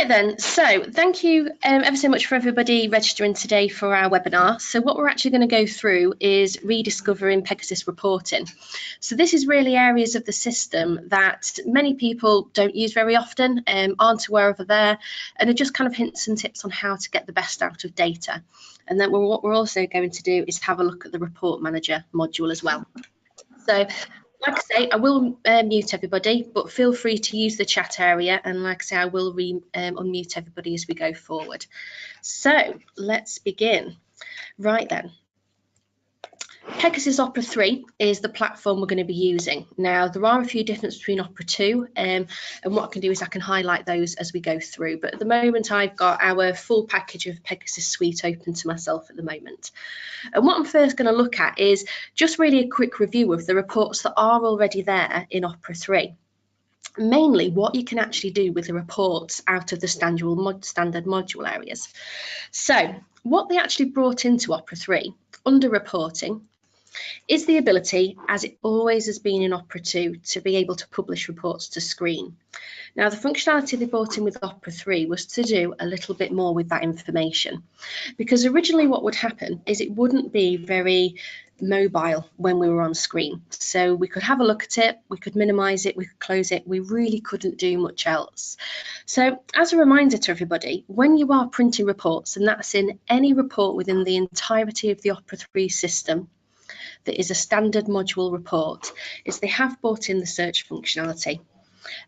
Right then, so thank you ever so much for everybody registering today for our webinar. So what we're actually going to go through is rediscovering Pegasus reporting. So this is really areas of the system that many people don't use very often, aren't aware of are there, and are just kind of hints and tips on how to get the best out of data. And then what we're also going to do is have a look at the report manager module as well. So like I say, I will mute everybody, but feel free to use the chat area, and like I say, I will unmute everybody as we go forward. So let's begin. Right then. Pegasus Opera 3 is the platform we're going to be using. Now, there are a few differences between Opera 2, and what I can do is I can highlight those as we go through. But at the moment, I've got our full package of Pegasus Suite open to myself at the moment. And what I'm first going to look at is just really a quick review of the reports that are already there in Opera 3. Mainly what you can actually do with the reports out of the standard module areas. So what they actually brought into Opera 3 under reporting is the ability, as it always has been in Opera 2, to be able to publish reports to screen. Now, the functionality they brought in with Opera 3 was to do a little bit more with that information, because originally what would happen is it wouldn't be very mobile when we were on screen. So we could have a look at it, we could minimize it, we could close it, we really couldn't do much else. So as a reminder to everybody, when you are printing reports, and that's in any report within the entirety of the Opera 3 system, that is a standard module report, is they have brought in the search functionality.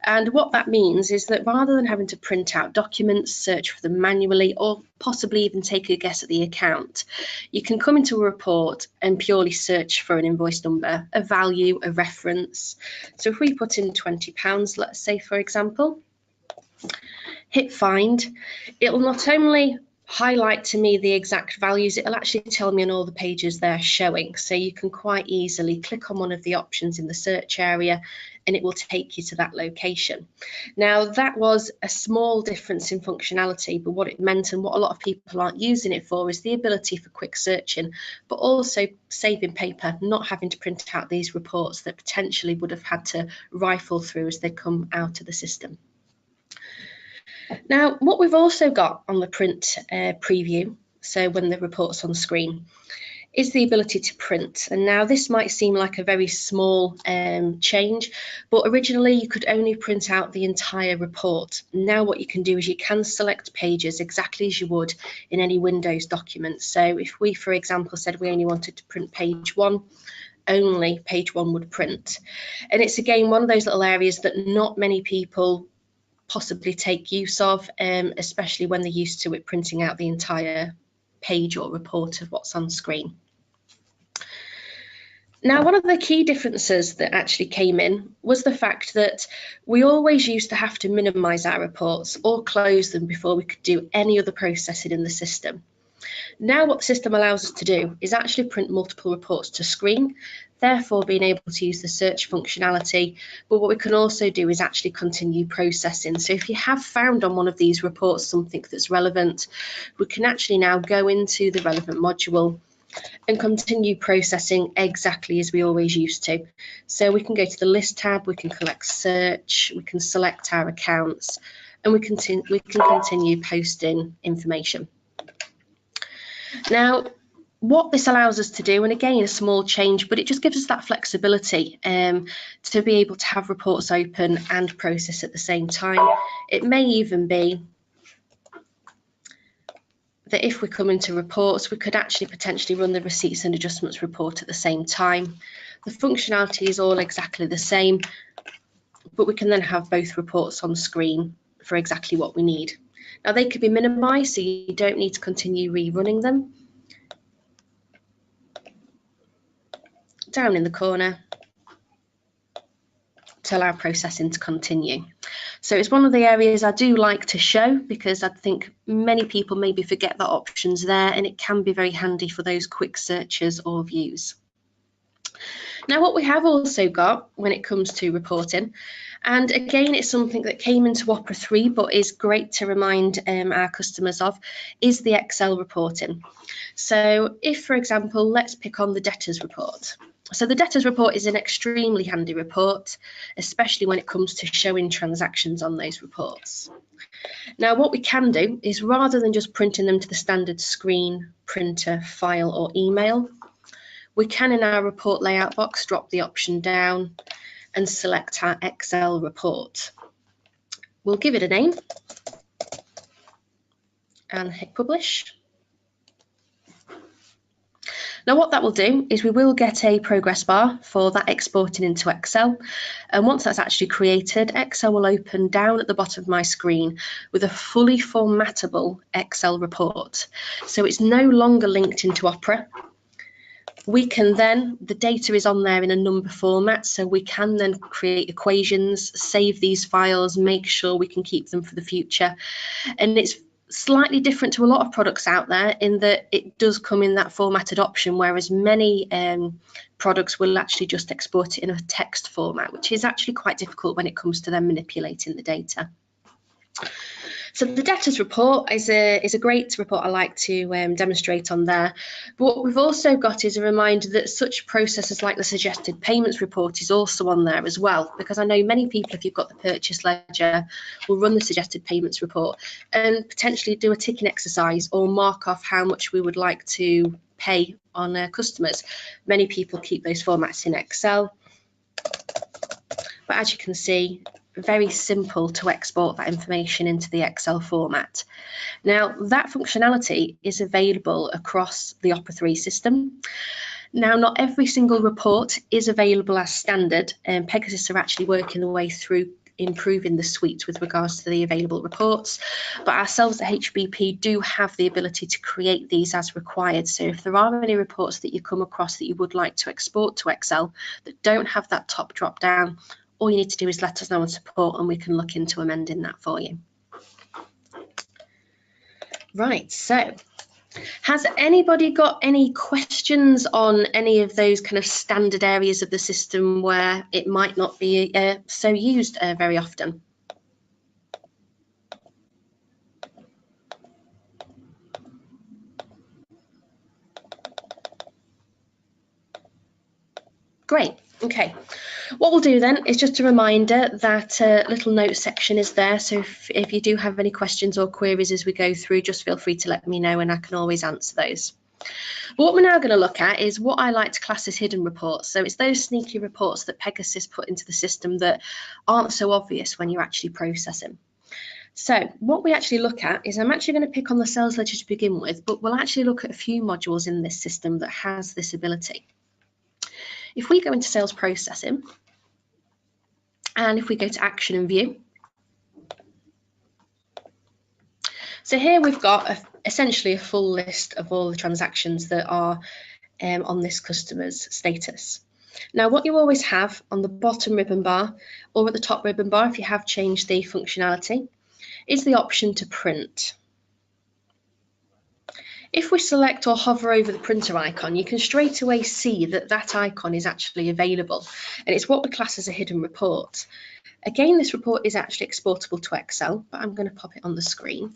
And what that means is that rather than having to print out documents, search for them manually, or possibly even take a guess at the account, you can come into a report and purely search for an invoice number, a value, a reference. So if we put in £20, let's say, for example, hit find, it'll not only highlight to me the exact values, it'll actually tell me on all the pages they're showing. So you can quite easily click on one of the options in the search area and it will take you to that location. Now, that was a small difference in functionality, but what it meant and what a lot of people aren't using it for is the ability for quick searching, but also saving paper, not having to print out these reports that potentially would have had to rifle through as they come out of the system. Now, what we've also got on the print preview, so when the report's on screen, is the ability to print. And now this might seem like a very small change, but originally you could only print out the entire report. Now what you can do is you can select pages exactly as you would in any Windows document. So if we, for example, said we only wanted to print page 1, only page 1 would print. And it's again one of those little areas that not many people possibly take use of, especially when they're used to it printing out the entire page or report of what's on screen. Now, one of the key differences that actually came in was the fact that we always used to have to minimize our reports or close them before we could do any other processing in the system. Now what the system allows us to do is actually print multiple reports to screen, therefore being able to use the search functionality. But what we can also do is actually continue processing. So if you have found on one of these reports something that's relevant, we can actually now go into the relevant module and continue processing exactly as we always used to. So we can go to the list tab, we can collect search, we can select our accounts, and we can continue posting information. Now, what this allows us to do, and again a small change, but it just gives us that flexibility to be able to have reports open and process at the same time. It may even be that if we come into reports, we could actually potentially run the receipts and adjustments report at the same time. The functionality is all exactly the same, but we can then have both reports on screen for exactly what we need. Now, they could be minimized, so you don't need to continue rerunning them. Down in the corner to allow processing to continue. So it's one of the areas I do like to show, because I think many people maybe forget that option's there, and it can be very handy for those quick searches or views. Now, what we have also got when it comes to reporting, and again it's something that came into Opera 3 but is great to remind our customers of, is the Excel reporting. So if, for example, let's pick on the Debtors Report. So the Debtors Report is an extremely handy report, especially when it comes to showing transactions on those reports. Now, what we can do is, rather than just printing them to the standard screen, printer, file or email, we can, in our report layout box, drop the option down and select our Excel report. We'll give it a name and hit publish. Now what that will do is we will get a progress bar for that exporting into Excel, and once that's actually created, Excel will open down at the bottom of my screen with a fully formatable Excel report. So it's no longer linked into Opera. We can then, the data is on there in a number format, so we can then create equations, save these files, make sure we can keep them for the future. And it's slightly different to a lot of products out there in that it does come in that formatted option, whereas many products will actually just export it in a text format, which is actually quite difficult when it comes to them manipulating the data. So the Debtors Report is a great report I like to demonstrate on there. But what we've also got is a reminder that such processes like the Suggested Payments Report is also on there as well, because I know many people, if you've got the purchase ledger, will run the Suggested Payments Report and potentially do a ticking exercise or mark off how much we would like to pay on customers. Many people keep those formats in Excel, but as you can see, very simple to export that information into the Excel format. Now, that functionality is available across the Opera 3 system. Now, not every single report is available as standard, and Pegasus are actually working their way through improving the suite with regards to the available reports, but ourselves at HBP do have the ability to create these as required. So if there are any reports that you come across that you would like to export to Excel that don't have that top drop down, all you need to do is let us know on support and we can look into amending that for you. Right, so has anybody got any questions on any of those kind of standard areas of the system where it might not be so used very often? Great, okay. What we'll do then is just a reminder that little note section is there, so if you do have any questions or queries as we go through, just feel free to let me know and I can always answer those. But what we're now going to look at is what I like to class as hidden reports. So it's those sneaky reports that Pegasus put into the system that aren't so obvious when you're actually processing. So what we actually look at is, I'm actually going to pick on the sales ledger to begin with, but we'll actually look at a few modules in this system that has this ability. If we go into sales processing, and if we go to action and view, so here we've got essentially a full list of all the transactions that are on this customer's status. Now, what you always have on the bottom ribbon bar or at the top ribbon bar, if you have changed the functionality, is the option to print. If we select or hover over the printer icon, you can straight away see that that icon is actually available, and it's what we class as a hidden report. Again, this report is actually exportable to Excel, but I'm going to pop it on the screen.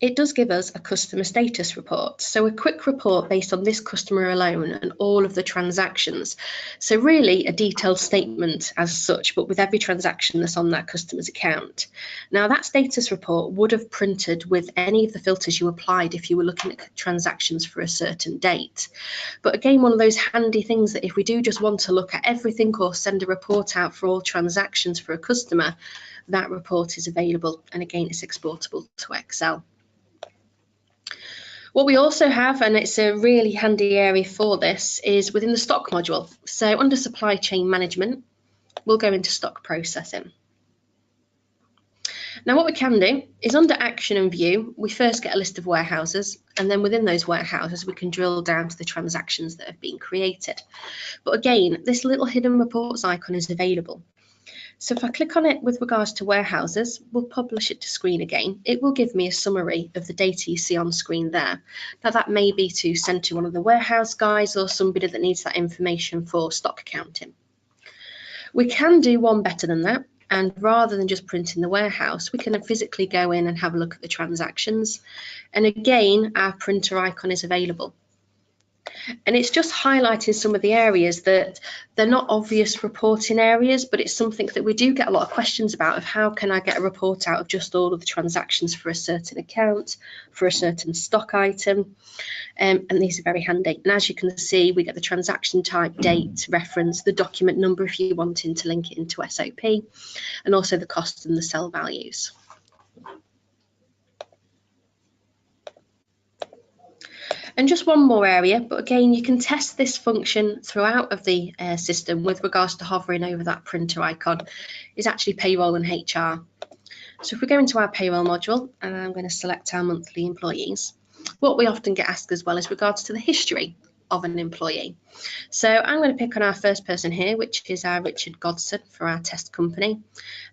It does give us a customer status report, so a quick report based on this customer alone and all of the transactions. So really a detailed statement as such, but with every transaction that's on that customer's account. Now that status report would have printed with any of the filters you applied if you were looking at transactions for a certain date. But again, one of those handy things that if we do just want to look at everything or send a report out for all transactions for a customer, that report is available, and again it's exportable to Excel. What we also have, and it's a really handy area for this, is within the stock module. So under supply chain management, we'll go into stock processing. Now what we can do is under action and view, we first get a list of warehouses, and then within those warehouses, we can drill down to the transactions that have been created. But again, this little hidden reports icon is available. So if I click on it with regards to warehouses, we'll publish it to screen again. It will give me a summary of the data you see on screen there. Now that may be to send to one of the warehouse guys or somebody that needs that information for stock accounting. We can do one better than that. And rather than just print in the warehouse, we can physically go in and have a look at the transactions. And again, our printer icon is available. And it's just highlighting some of the areas that they're not obvious reporting areas, but it's something that we do get a lot of questions about, of how can I get a report out of just all of the transactions for a certain account, for a certain stock item. And these are very handy. And as you can see, we get the transaction type, date, reference, the document number if you're wanting to link it into SOP, and also the cost and the sell values. And just one more area, but again, you can test this function throughout of the system with regards to hovering over that printer icon, is actually Payroll and HR. So if we go into our payroll module, and I'm going to select our monthly employees, what we often get asked as well is regards to the history of an employee. So I'm going to pick on our first person here, which is our Richard Godson for our test company.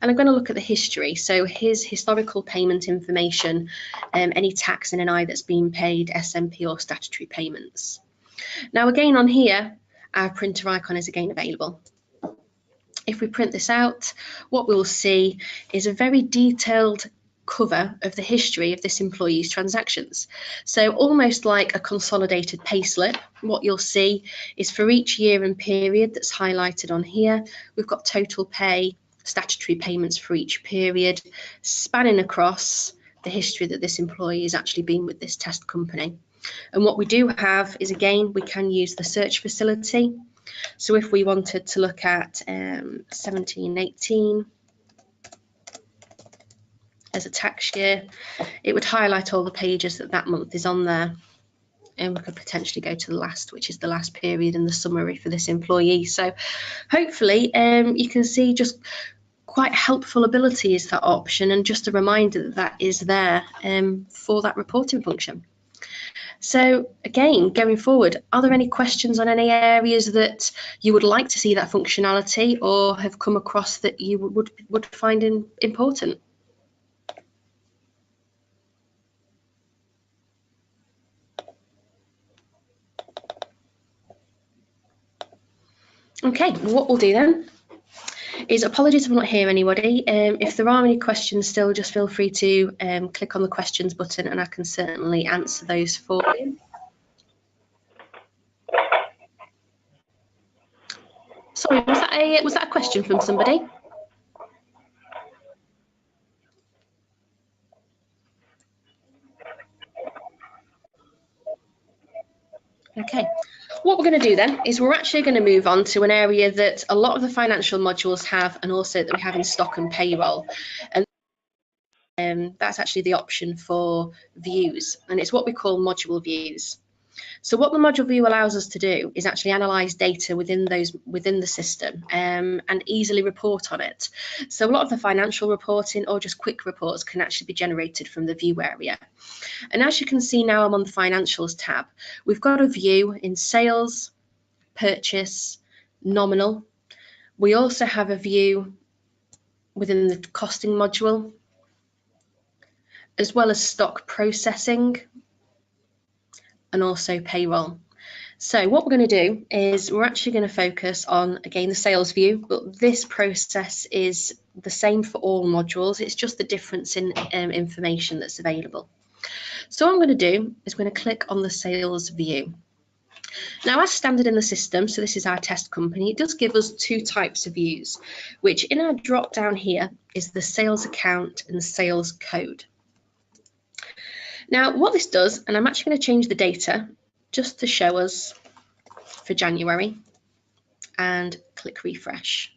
And I'm going to look at the history. So his historical payment information, any tax and NI that's been paid, SMP or statutory payments. Now again on here, our printer icon is again available. If we print this out, what we'll see is a very detailed cover of the history of this employee's transactions. So almost like a consolidated payslip, what you'll see is for each year and period that's highlighted on here, we've got total pay, statutory payments for each period, spanning across the history that this employee has actually been with this test company. And what we do have is, again, we can use the search facility. So if we wanted to look at 1718 as a tax year, it would highlight all the pages that month is on there, and we could potentially go to the last, which is the last period in the summary for this employee. So hopefully you can see just quite helpful ability is that option, and just a reminder that that is there for that reporting function. So again, going forward, are there any questions on any areas that you would like to see that functionality or have come across that you would find important? Okay, what we'll do then is, apologies if I'm not hearing anybody. If there are any questions still, just feel free to click on the questions button and I can certainly answer those for you. Sorry, was that a question from somebody? Okay, what we're going to do then is we're actually going to move on to an area that a lot of the financial modules have, and also that we have in stock and payroll. And that's actually the option for views, and it's what we call module views. So what the module view allows us to do is actually analyse data within the system and easily report on it. So a lot of the financial reporting or just quick reports can actually be generated from the view area. And as you can see now, I'm on the financials tab. We've got a view in sales, purchase, nominal. We also have a view within the costing module, as well as stock processing and also payroll. So what we're going to do is we're actually going to focus on, again, the sales view, but this process is the same for all modules. It's just the difference in information that's available. So what I'm going to do is I'm going to click on the sales view. Now, as standard in the system, so this is our test company, it does give us two types of views, which in our drop down here is the sales account and the sales code. Now, what this does, and I'm actually going to change the data just to show us for January, and click refresh.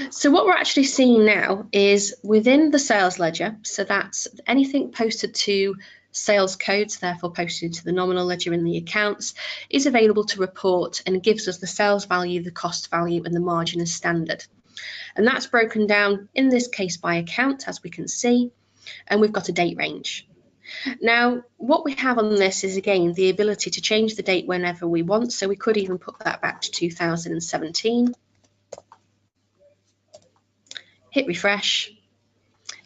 So what we're actually seeing now is within the sales ledger, so that's anything posted to sales codes, therefore posted to the nominal ledger in the accounts, is available to report and gives us the sales value, the cost value, and the margin as standard. And that's broken down in this case by account, as we can see, and we've got a date range. Now, what we have on this is, again, the ability to change the date whenever we want. So we could even put that back to 2017. Hit refresh.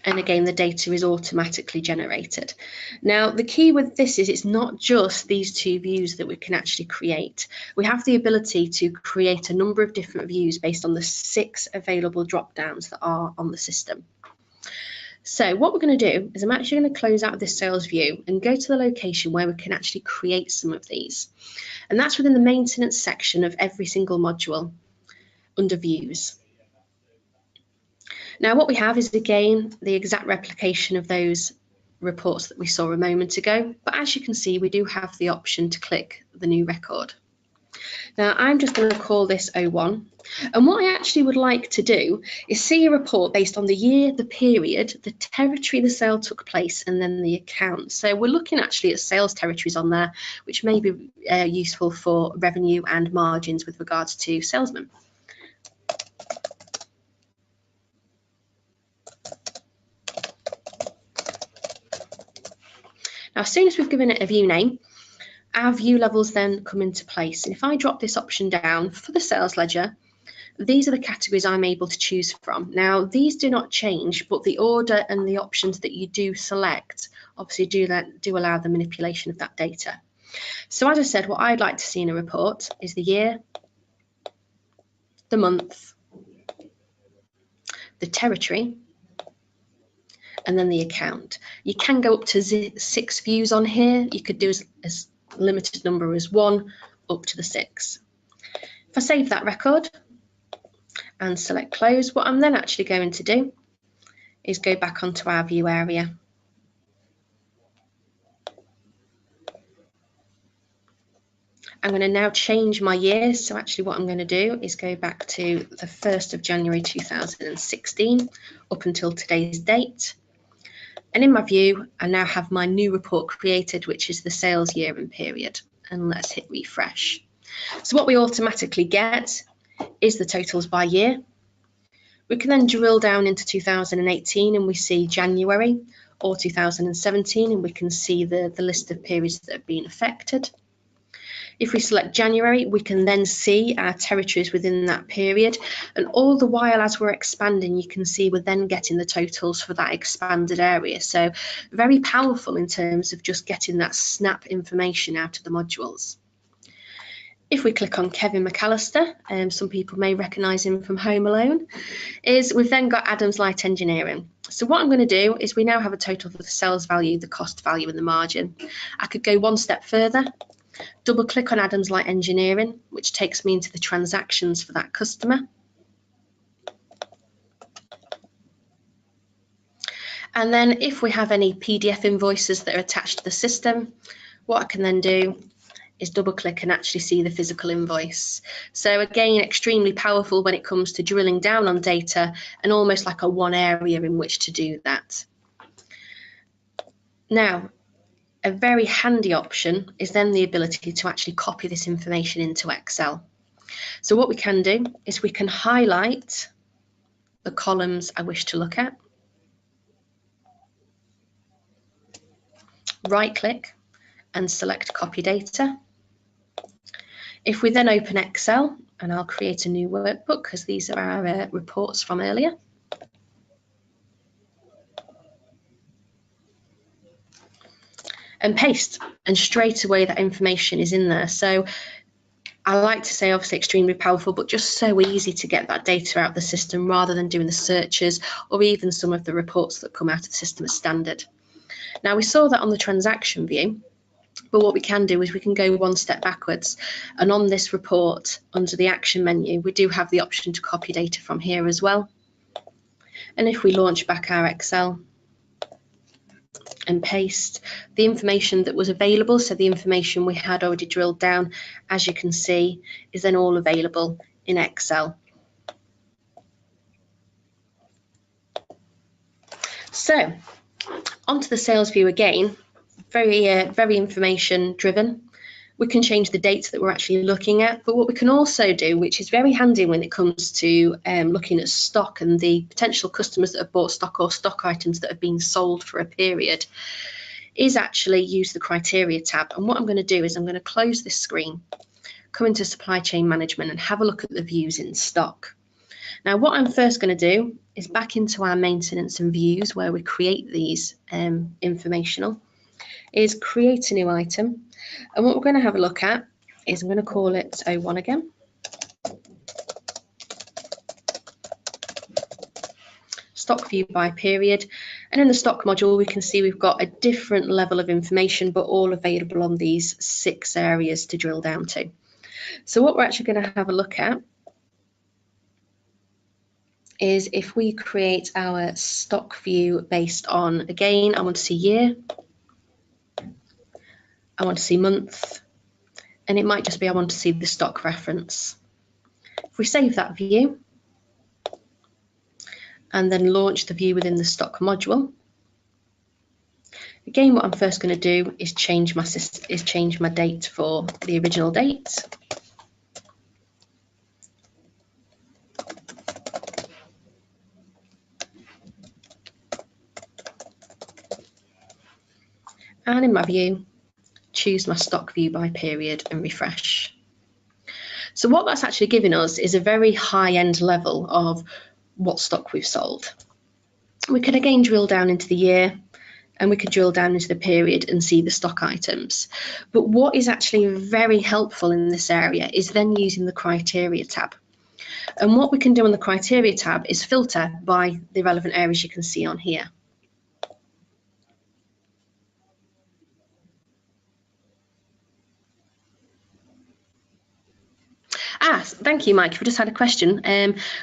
And again, the data is automatically generated. Now, the key with this is it's not just these two views that we can actually create. We have the ability to create a number of different views based on the 6 available drop-downs that are on the system. So what we're going to do is I'm actually going to close out of this sales view and go to the location where we can actually create some of these. And that's within the maintenance section of every single module under views. Now what we have is again the exact replication of those reports that we saw a moment ago, but as you can see we do have the option to click the new record. Now I'm just going to call this 01, and what I actually would like to do is see a report based on the year, the period, the territory the sale took place, and then the account. So we're looking actually at sales territories on there, which may be useful for revenue and margins with regards to salesmen. Now, as soon as we've given it a view name, our view levels then come into place. And if I drop this option down for the sales ledger, these are the categories I'm able to choose from. Now, these do not change, but the order and the options that you do select obviously do allow the manipulation of that data. So as I said, what I'd like to see in a report is the year, the month, the territory, and then the account. You can go up to 6 views on here. You could do as limited number as 1 up to the 6. If I save that record and select close, what I'm then actually going to do is go back onto our view area. I'm going to now change my year. So actually what I'm going to do is go back to the 1st of January 2016 up until today's date. And in my view, I now have my new report created, which is the sales year and period. And let's hit refresh. So what we automatically get is the totals by year. We can then drill down into 2018 and we see January, or 2017, and we can see the list of periods that have been affected. If we select January, we can then see our territories within that period, and all the while as we're expanding, you can see we're then getting the totals for that expanded area. So very powerful in terms of just getting that snap information out of the modules. If we click on Kevin McAllister, some people may recognise him from Home Alone, we've then got Adams Light Engineering. So what I'm going to do is we now have a total for the sales value, the cost value and the margin. I could go one step further, double click on Adams Light Engineering, which takes me into the transactions for that customer. And then if we have any PDF invoices that are attached to the system, what I can then do is double click and actually see the physical invoice. So again, extremely powerful when it comes to drilling down on data and almost like a one area in which to do that. Now, a very handy option is then the ability to actually copy this information into Excel. So what we can do is we can highlight the columns I wish to look at, right click and select copy data. If we then open Excel, and I'll create a new workbook because these are our reports from earlier. And paste, and straight away that information is in there. So I like to say obviously extremely powerful, but just so easy to get that data out of the system rather than doing the searches or even some of the reports that come out of the system as standard. Now we saw that on the transaction view, but what we can do is we can go one step backwards, and on this report under the action menu we do have the option to copy data from here as well. And if we launch back our Excel and paste the information that was available, so the information we had already drilled down, as you can see, is then all available in Excel. So onto the sales view again, very information driven. We can change the dates that we're actually looking at, but what we can also do, which is very handy when it comes to looking at stock and the potential customers that have bought stock or stock items that have been sold for a period, is actually use the criteria tab. And what I'm going to do is I'm going to close this screen, come into supply chain management and have a look at the views in stock. Now what I'm first going to do is back into our maintenance and views where we create these informational, is create a new item. And what we're going to have a look at is I'm going to call it 01 again. Stock view by period, and in the stock module we can see we've got a different level of information, but all available on these 6 areas to drill down to. So what we're actually going to have a look at is if we create our stock view based on, again, I want to see year, I want to see month, and it might just be I want to see the stock reference. If we save that view and then launch the view within the stock module, again what I'm first going to do is change my date for the original date. And in my view, choose my stock view by period and refresh. So what that's actually giving us is a very high-end level of what stock we've sold. We can again drill down into the year, and we can drill down into the period and see the stock items. But what is actually very helpful in this area is then using the criteria tab. And what we can do on the criteria tab is filter by the relevant areas you can see on here. Thank you, Mike. We just had a question.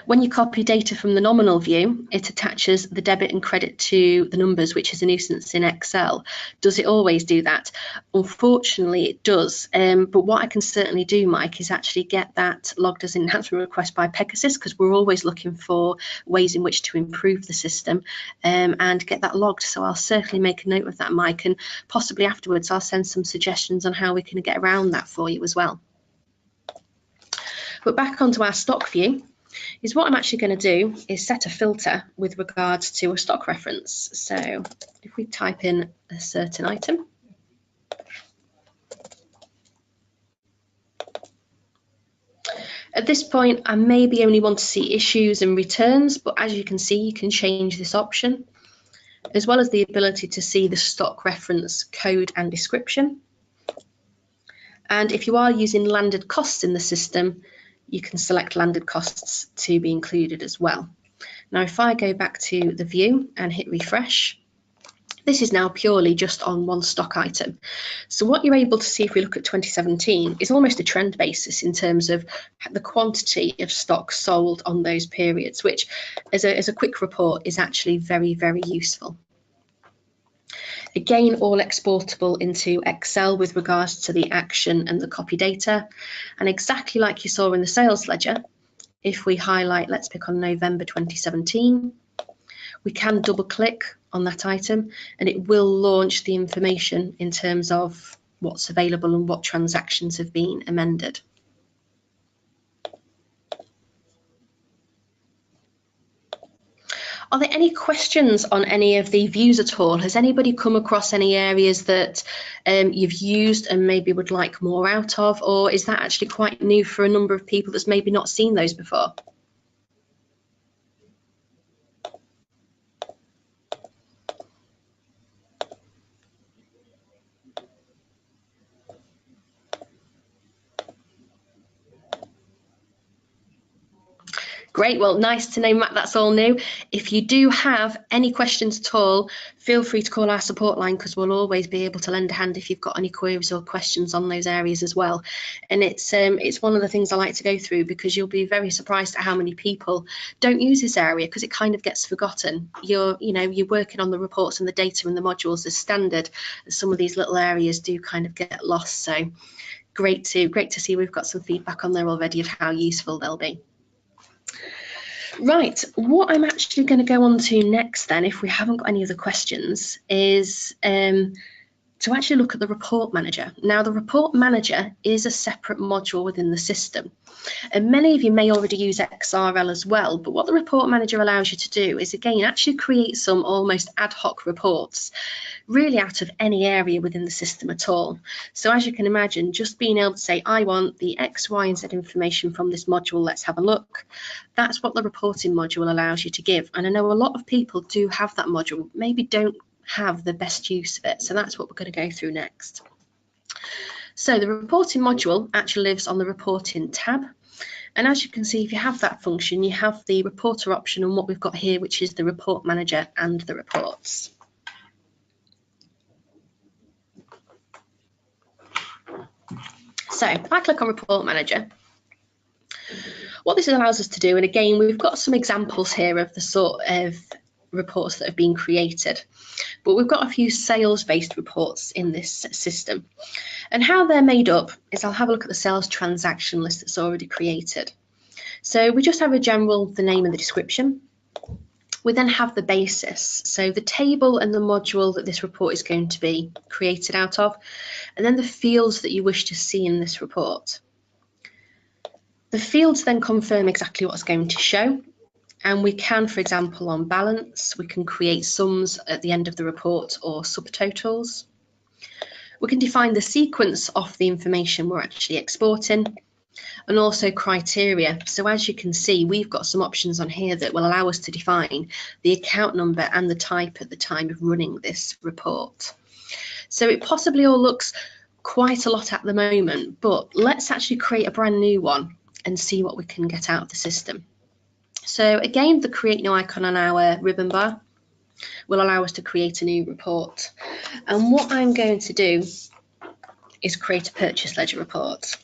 When you copy data from the nominal view, it attaches the debit and credit to the numbers, which is a nuisance in Excel. Does it always do that? Unfortunately, it does. But what I can certainly do, Mike, is actually get that logged as an enhancement request by Pegasus, because we're always looking for ways in which to improve the system, and get that logged. So I'll certainly make a note of that, Mike, and possibly afterwards I'll send some suggestions on how we can get around that for you as well. But back onto our stock view, is what I'm actually going to do is set a filter with regards to a stock reference. So if we type in a certain item, at this point I maybe only want to see issues and returns, but as you can see, you can change this option, as well as the ability to see the stock reference code and description. And if you are using landed costs in the system, you can select landed costs to be included as well. Now, if I go back to the view and hit refresh, this is now purely just on one stock item. So what you're able to see if we look at 2017 is almost a trend basis in terms of the quantity of stock sold on those periods, which as a quick report is actually very, very useful. Again, all exportable into Excel with regards to the action and the copy data. And exactly like you saw in the sales ledger, if we highlight, let's pick on November 2017, we can double click on that item and it will launch the information in terms of what's available and what transactions have been amended. Are there any questions on any of the views at all? Has anybody come across any areas that you've used and maybe would like more out of, or is that actually quite new for a number of people that's maybe not seen those before? Great, well, nice to know, Matt, that's all new. If you do have any questions at all, feel free to call our support line, because we'll always be able to lend a hand if you've got any queries or questions on those areas as well. And it's one of the things I like to go through, because you'll be very surprised at how many people don't use this area because it kind of gets forgotten. You're working on the reports and the data and the modules as standard. Some of these little areas do kind of get lost. So great to see we've got some feedback on there already of how useful they'll be. Right, what I'm actually going to go on to next then, if we haven't got any other questions, is to actually look at the report manager. Now, the report manager is a separate module within the system, and many of you may already use XRL as well, but what the report manager allows you to do is, again, actually create some almost ad hoc reports, really out of any area within the system at all. So as you can imagine, just being able to say, I want the X, Y, and Z information from this module, let's have a look. That's what the reporting module allows you to give. And I know a lot of people do have that module, maybe don't have the best use of it. So that's what we're going to go through next. So the reporting module actually lives on the reporting tab. And as you can see, if you have that function, you have the reporter option and what we've got here, which is the report manager and the reports. So if I click on report manager, what this allows us to do, and again, we've got some examples here of the sort of reports that have been created, but we've got a few sales-based reports in this system. And how they're made up is, I'll have a look at the sales transaction list that's already created. So we just have a general, the name and the description. We then have the basis, so the table and the module that this report is going to be created out of, and then the fields that you wish to see in this report. The fields then confirm exactly what's going to show, and we can, for example, on balance, we can create sums at the end of the report or subtotals. We can define the sequence of the information we're actually exporting, and also criteria. So as you can see, we've got some options on here that will allow us to define the account number and the type at the time of running this report. So it possibly all looks quite a lot at the moment, but let's actually create a brand new one and see what we can get out of the system. So again, the create new icon on our ribbon bar will allow us to create a new report. And what I'm going to do is create a purchase ledger report.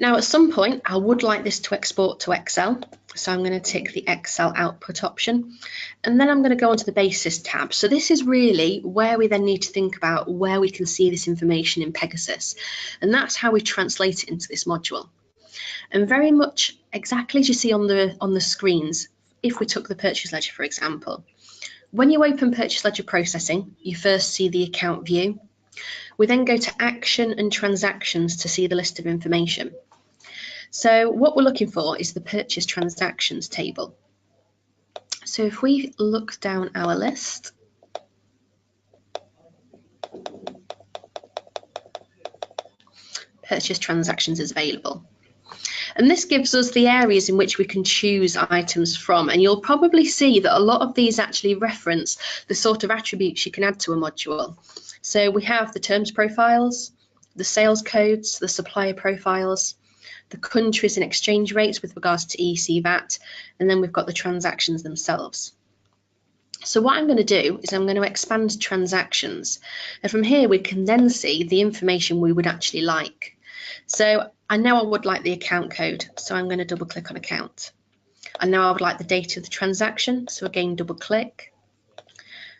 Now, at some point, I would like this to export to Excel. So I'm going to tick the Excel output option, and then I'm going to go onto the basis tab. So this is really where we then need to think about where we can see this information in Pegasus. And that's how we translate it into this module. And very much exactly as you see on the screens, if we took the purchase ledger, for example, when you open purchase ledger processing, you first see the account view. We then go to action and transactions to see the list of information. So what we're looking for is the purchase transactions table. So if we look down our list, purchase transactions is available. And this gives us the areas in which we can choose items from. And you'll probably see that a lot of these actually reference the sort of attributes you can add to a module. So we have the terms profiles, the sales codes, the supplier profiles, the countries and exchange rates with regards to EC VAT, and then we've got the transactions themselves. So what I'm going to do is I'm going to expand transactions, and from here we can then see the information we would actually like. So I know I would like the account code, so I'm going to double click on account. I know I would like the date of the transaction, so again double click.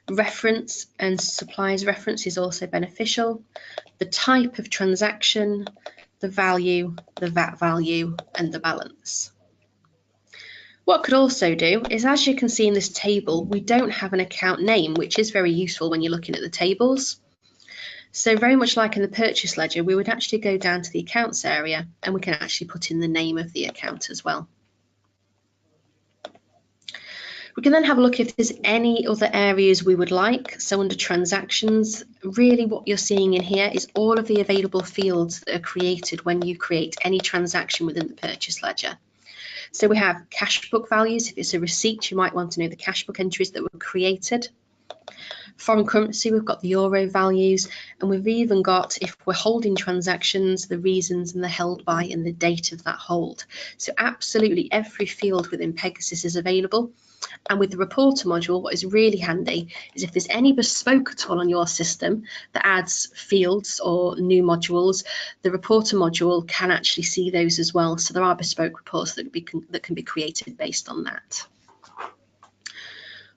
Reference and suppliers reference is also beneficial. The type of transaction, the value, the VAT value, and the balance. What I could also do is, as you can see in this table, we don't have an account name, which is very useful when you're looking at the tables. So very much like in the purchase ledger, we would actually go down to the accounts area and we can actually put in the name of the account as well. We can then have a look if there's any other areas we would like. So under transactions, really what you're seeing in here is all of the available fields that are created when you create any transaction within the purchase ledger. So we have cash book values. If it's a receipt, you might want to know the cash book entries that were created. Foreign currency, we've got the euro values, and we've even got, if we're holding transactions, the reasons and the held by and the date of that hold. So absolutely every field within Pegasus is available. And with the reporter module, what is really handy is if there's any bespoke at all on your system that adds fields or new modules, the reporter module can actually see those as well. So there are bespoke reports that can be created based on that.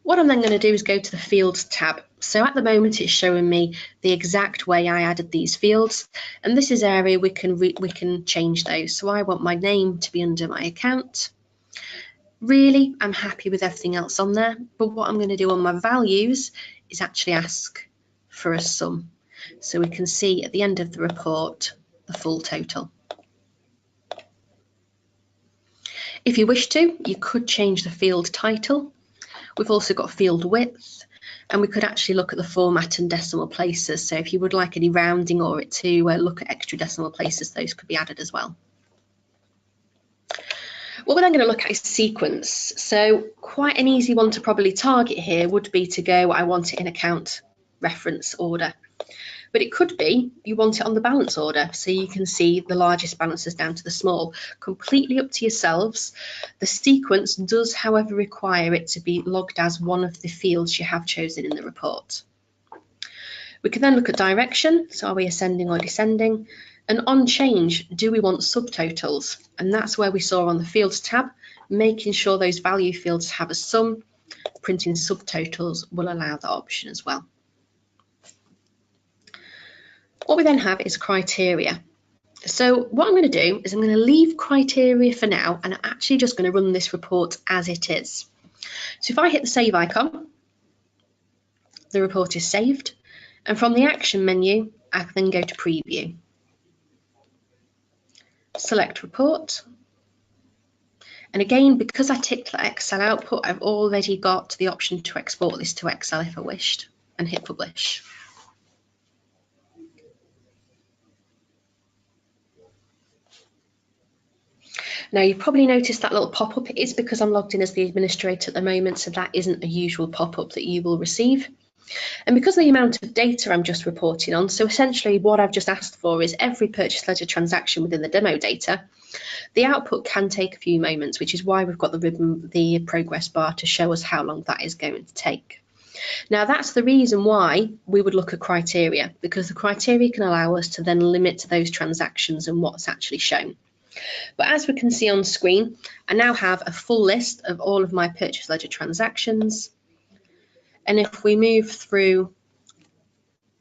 What I'm then going to do is go to the Fields tab. So at the moment it's showing me the exact way I added these fields, and this is area we can change those. So I want my name to be under my account. Really, I'm happy with everything else on there, but what I'm going to do on my values is actually ask for a sum, so we can see at the end of the report the full total. If you wish to, you could change the field title. We've also got field width, and we could actually look at the format and decimal places. So if you would like any rounding or it to look at extra decimal places, those could be added as well. What we're then going to look at is sequence. So quite an easy one to probably target here would be to go, I want it in account reference order. But it could be you want it on the balance order, so you can see the largest balances down to the small. Completely up to yourselves. The sequence does, however, require it to be logged as one of the fields you have chosen in the report. We can then look at direction, so are we ascending or descending? And on change, do we want subtotals? And that's where we saw on the Fields tab, making sure those value fields have a sum. Printing subtotals will allow that option as well. What we then have is criteria. So what I'm going to do is I'm going to leave criteria for now, and I'm actually just going to run this report as it is. So if I hit the save icon, the report is saved. And from the action menu, I can then go to preview. Select report. And again, because I ticked that Excel output, I've already got the option to export this to Excel if I wished, and hit publish. Now you've probably noticed that little pop-up. It is because I'm logged in as the administrator at the moment, so that isn't a usual pop-up that you will receive. And because of the amount of data I'm just reporting on, so essentially what I've just asked for is every purchase ledger transaction within the demo data, the output can take a few moments, which is why we've got the progress bar to show us how long that is going to take. Now that's the reason why we would look at criteria, because the criteria can allow us to then limit those transactions and what's actually shown. But as we can see on screen, I now have a full list of all of my purchase ledger transactions. And if we move through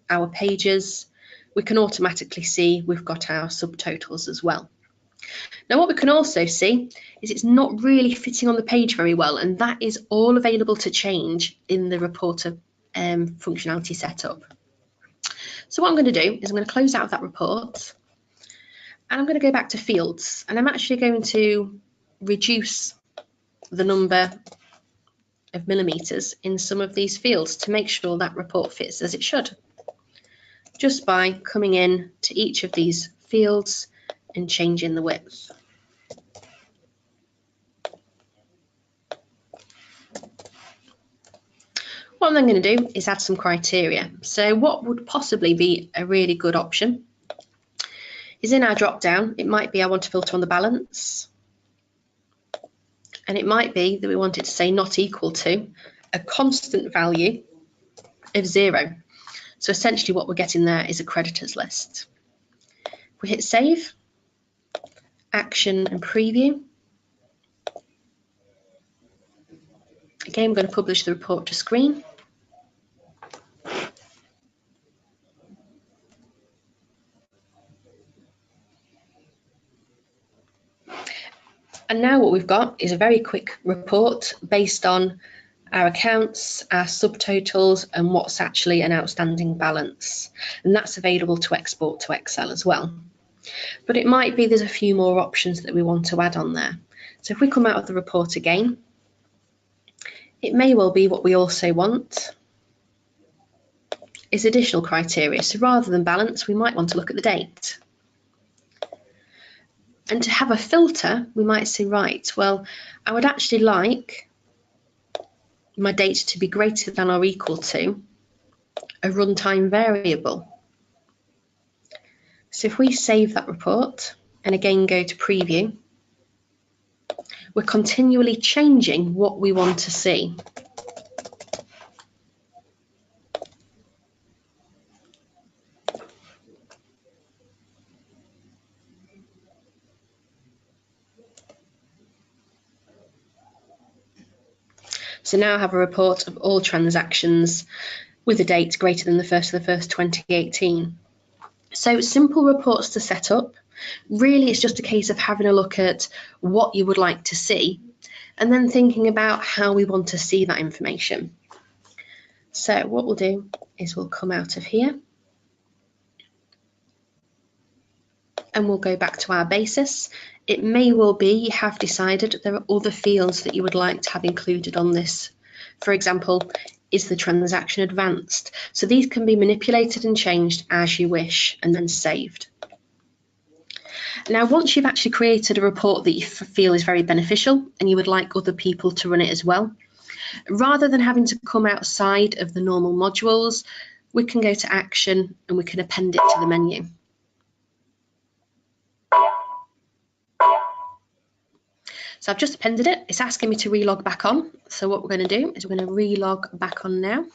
our pages, we can automatically see we've got our subtotals as well. Now what we can also see is it's not really fitting on the page very well, and that is all available to change in the reporter functionality setup. So what I'm going to do is I'm going to close out of that report, and I'm going to go back to fields, and I'm actually going to reduce the number of millimeters in some of these fields to make sure that report fits as it should, just by coming in to each of these fields and changing the width. What I'm then going to do is add some criteria. So what would possibly be a really good option is in our drop down, it might be I want to filter on the balance, and it might be that we want it to say not equal to a constant value of 0. So essentially what we're getting there is a creditors list. We hit save, action and preview. Again, we're going to publish the report to screen. And now what we've got is a very quick report based on our accounts, our subtotals, and what's actually an outstanding balance. And that's available to export to Excel as well. But it might be there's a few more options that we want to add on there. So if we come out of the report again, it may well be what we also want is additional criteria. So rather than balance, we might want to look at the date. And to have a filter, we might say, right, well, I would actually like my date to be greater than or equal to a runtime variable. So if we save that report and again go to preview, we're continually changing what we want to see. So now I have a report of all transactions with a date greater than the 1st of the 1st, 2018. So simple reports to set up. Really, it's just a case of having a look at what you would like to see and then thinking about how we want to see that information. So what we'll do is we'll come out of here and we'll go back to our basis. It may well be you have decided there are other fields that you would like to have included on this. For example, is the transaction advanced? So these can be manipulated and changed as you wish and then saved. Now, once you've actually created a report that you feel is very beneficial and you would like other people to run it as well, rather than having to come outside of the normal modules, we can go to Action and we can append it to the menu. So I've just appended it. It's asking me to relog back on. So what we're going to do is we're going to relog back on now.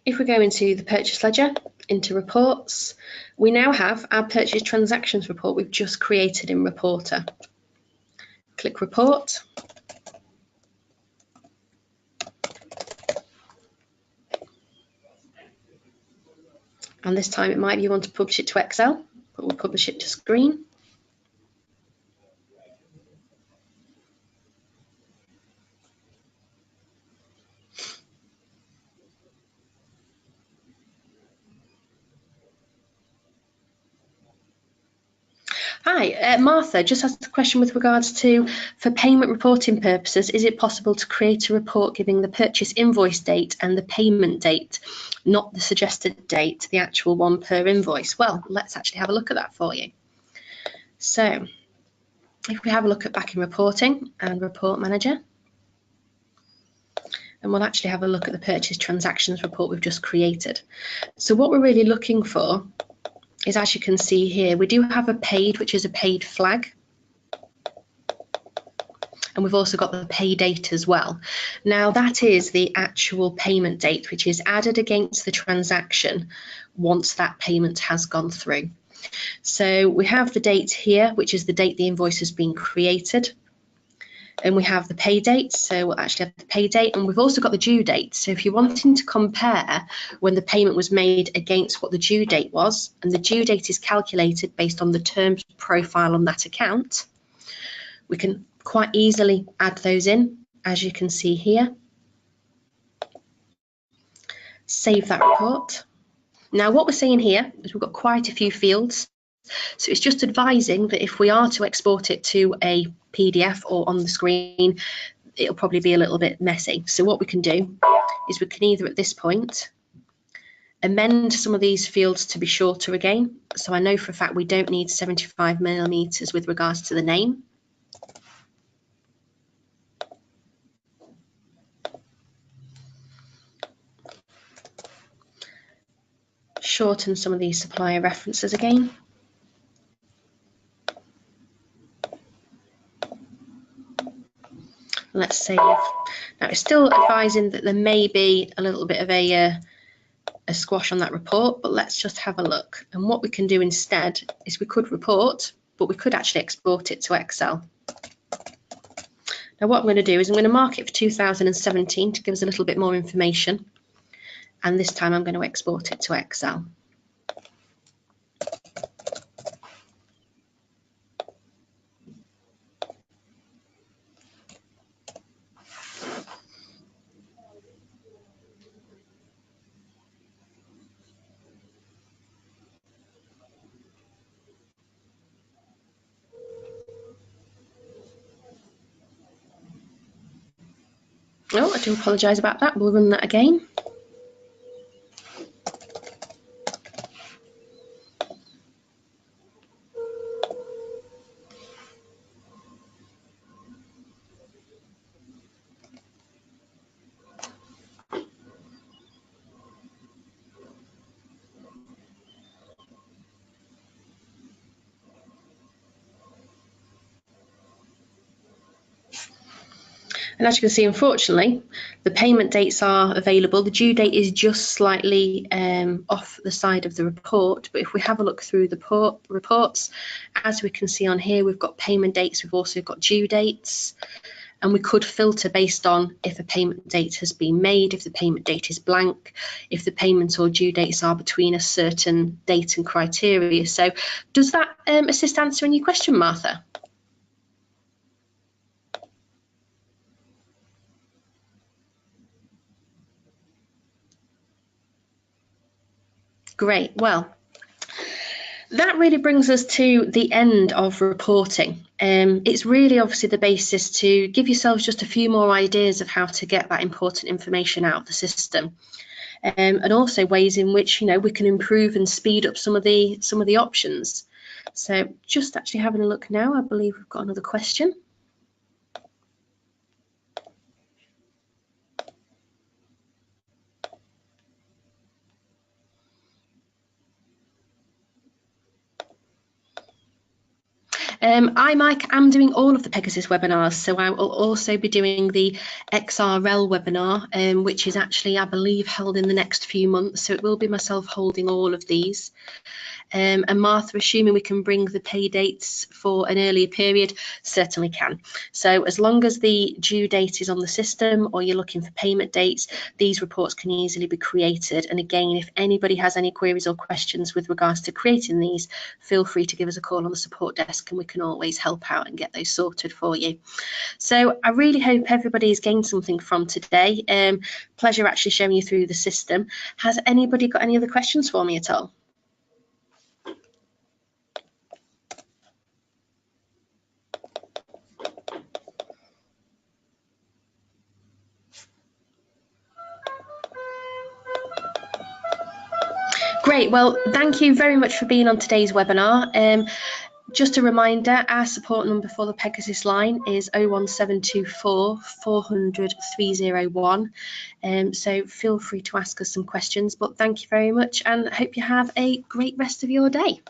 If we go into the purchase ledger, into reports, we now have our purchase transactions report we've just created in Reporter. Click Report. And this time it might be you want to publish it to Excel, but we'll publish it to screen. Hi, Martha just asked a question with regards to, for payment reporting purposes, is it possible to create a report giving the purchase invoice date and the payment date, not the suggested date, the actual one per invoice? Well, let's actually have a look at that for you. So if we have a look at back in reporting and report manager, and we'll actually have a look at the purchase transactions report we've just created. So what we're really looking for is, as you can see here, we do have a paid, which is a paid flag. And we've also got the pay date as well. Now that is the actual payment date, which is added against the transaction once that payment has gone through. So we have the date here, which is the date the invoice has been created. And we have the pay date, so we'll actually have the pay date, and we've also got the due date. So if you're wanting to compare when the payment was made against what the due date was, and the due date is calculated based on the terms profile on that account, we can quite easily add those in, as you can see here. Save that report. Now what we're seeing here is we've got quite a few fields. So it's just advising that if we are to export it to a PDF or on the screen, it'll probably be a little bit messy. So what we can do is we can either at this point amend some of these fields to be shorter again. So I know for a fact we don't need 75 millimeters with regards to the name. Shorten some of these supplier references again. Let's save. Now it's still advising that there may be a little bit of a squash on that report, but let's just have a look. And what we can do instead is we could report, but we could actually export it to Excel. Now what I'm going to do is I'm going to mark it for 2017 to give us a little bit more information. And this time I'm going to export it to Excel. Oh, I do apologise about that. We'll run that again. And as you can see, unfortunately, the payment dates are available. The due date is just slightly off the side of the report, but if we have a look through the reports, as we can see on here, we've got payment dates, we've also got due dates, and we could filter based on if a payment date has been made, if the payment date is blank, if the payment or due dates are between a certain date and criteria. So does that assist answering your question, Martha? Great. Well, that really brings us to the end of reporting. It's really obviously the basis to give yourselves just a few more ideas of how to get that important information out of the system, and also ways in which we can improve and speed up some of the options. So just actually having a look now, I believe we've got another question. I'm doing all of the Pegasus webinars, so I will also be doing the XRL webinar, which is actually, I believe, held in the next few months, so it will be myself holding all of these. And Martha, assuming we can bring the pay dates for an earlier period, certainly can. So as long as the due date is on the system or you're looking for payment dates, these reports can easily be created. And again, if anybody has any queries or questions with regards to creating these, feel free to give us a call on the support desk and we can always help out and get those sorted for you. So I really hope everybody's gained something from today. Pleasure actually showing you through the system. Has anybody got any other questions for me at all? Great, well, thank you very much for being on today's webinar. Just a reminder, our support number for the Pegasus line is 01724 400 301. So feel free to ask us some questions, but thank you very much and hope you have a great rest of your day.